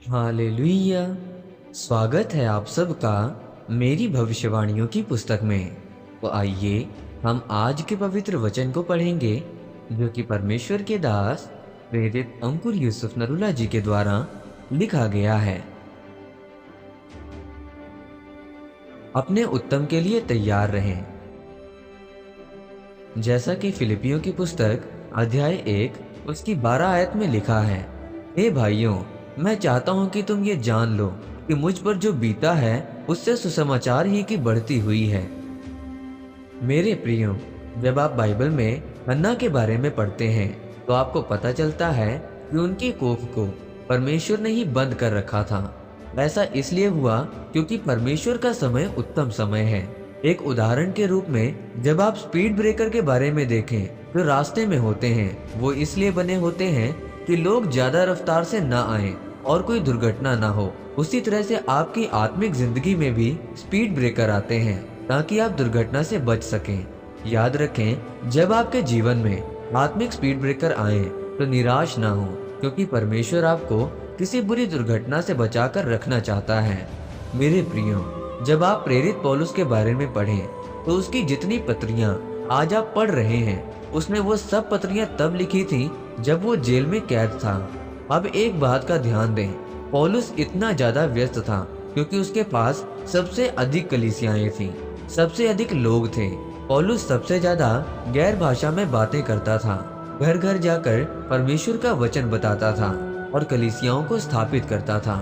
Hallelujah. स्वागत है आप सबका मेरी भविष्यवाणियों की पुस्तक में। तो आइए हम आज के पवित्र वचन को पढ़ेंगे जो कि परमेश्वर के दास प्रेरित अंकुर यूसुफ नरूला जी के द्वारा लिखा गया है। अपने उत्तम के लिए तैयार रहें। जैसा कि फिलिपियों की पुस्तक अध्याय 1 उसकी 12 आयत में लिखा है, हे भाइयों, मैं चाहता हूं कि तुम ये जान लो कि मुझ पर जो बीता है उससे सुसमाचार ही की बढ़ती हुई है। मेरे प्रियो, जब आप बाइबल में हन्ना के बारे में पढ़ते हैं तो आपको पता चलता है कि उनकी कोख को परमेश्वर ने ही बंद कर रखा था। ऐसा इसलिए हुआ क्योंकि परमेश्वर का समय उत्तम समय है। एक उदाहरण के रूप में जब आप स्पीड ब्रेकर के बारे में देखें तो रास्ते में होते हैं, वो इसलिए बने होते हैं कि लोग ज्यादा रफ्तार से ना आए और कोई दुर्घटना ना हो। उसी तरह से आपकी आत्मिक जिंदगी में भी स्पीड ब्रेकर आते हैं ताकि आप दुर्घटना से बच सकें। याद रखें, जब आपके जीवन में आत्मिक स्पीड ब्रेकर आए तो निराश ना हो, क्योंकि परमेश्वर आपको किसी बुरी दुर्घटना से बचाकर रखना चाहता है। मेरे प्रियो, जब आप प्रेरित पौलुस के बारे में पढ़ें तो उसकी जितनी पत्रियां आज आप पढ़ रहे हैं उसने वो सब पत्रियां तब लिखी थी जब वो जेल में कैद था। अब एक बात का ध्यान दें, पौलुस इतना ज्यादा व्यस्त था क्योंकि उसके पास सबसे अधिक कलीसियाएं थीं, सबसे अधिक लोग थे। पौलुस सबसे ज्यादा गैर भाषा में बातें करता था, घर घर जाकर परमेश्वर का वचन बताता था और कलीसियाओं को स्थापित करता था।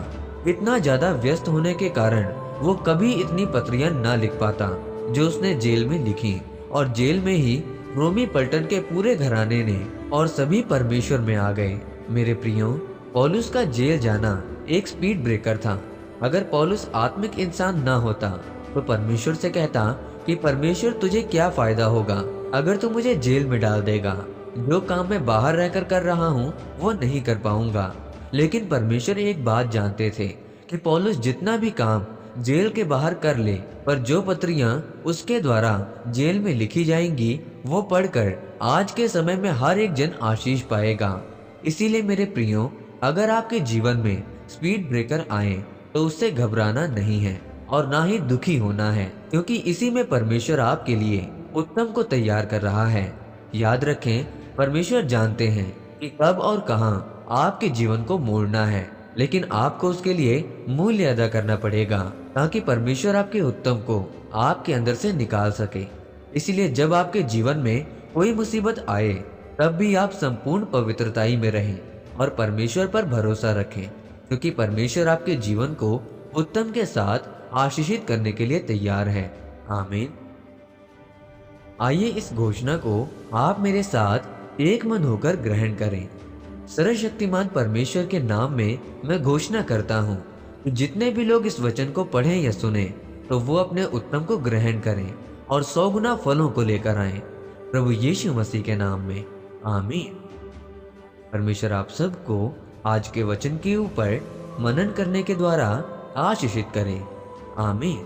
इतना ज्यादा व्यस्त होने के कारण वो कभी इतनी पत्रियां ना लिख पाता जो उसने जेल में लिखी, और जेल में ही रोमी पलटन के पूरे घराने ने और सभी परमेश्वर में आ गए। मेरे प्रियो, पौलुस का जेल जाना एक स्पीड ब्रेकर था। अगर पौलुस आत्मिक इंसान ना होता तो परमेश्वर से कहता कि परमेश्वर, तुझे क्या फायदा होगा अगर तू मुझे जेल में डाल देगा। जो काम मैं बाहर रहकर कर रहा हूँ वो नहीं कर पाऊंगा। लेकिन परमेश्वर एक बात जानते थे कि पौलुस जितना भी काम जेल के बाहर कर ले, पर जो पत्रियां उसके द्वारा जेल में लिखी जाएंगी वो पढ़कर आज के समय में हर एक जन आशीष पाएगा। इसीलिए मेरे प्रियो, अगर आपके जीवन में स्पीड ब्रेकर आए तो उससे घबराना नहीं है और ना ही दुखी होना है, क्योंकि इसी में परमेश्वर आपके लिए उत्तम को तैयार कर रहा है। याद रखें, परमेश्वर जानते हैं कि कब और कहां आपके जीवन को मोड़ना है, लेकिन आपको उसके लिए मूल्य अदा करना पड़ेगा ताकि परमेश्वर आपके उत्तम को आपके अंदर से निकाल सके। इसीलिए जब आपके जीवन में कोई मुसीबत आए तब भी आप संपूर्ण पवित्रताई में रहें और परमेश्वर पर भरोसा रखें, क्योंकि परमेश्वर आपके जीवन को उत्तम के साथ आशीषित करने के लिए तैयार है। आमीन। आइए इस घोषणा को आप मेरे साथ एक मन होकर ग्रहण करें। सर्वशक्तिमान परमेश्वर के नाम में मैं घोषणा करता हूँ कि जितने भी लोग इस वचन को पढ़ें या सुने तो वो अपने उत्तम को ग्रहण करें और 100 गुना फलों को लेकर आएं, प्रभु यीशु मसीह के नाम में। आमीन। परमेश्वर आप सबको आज के वचन के ऊपर मनन करने के द्वारा आशीषित करें। आमीन।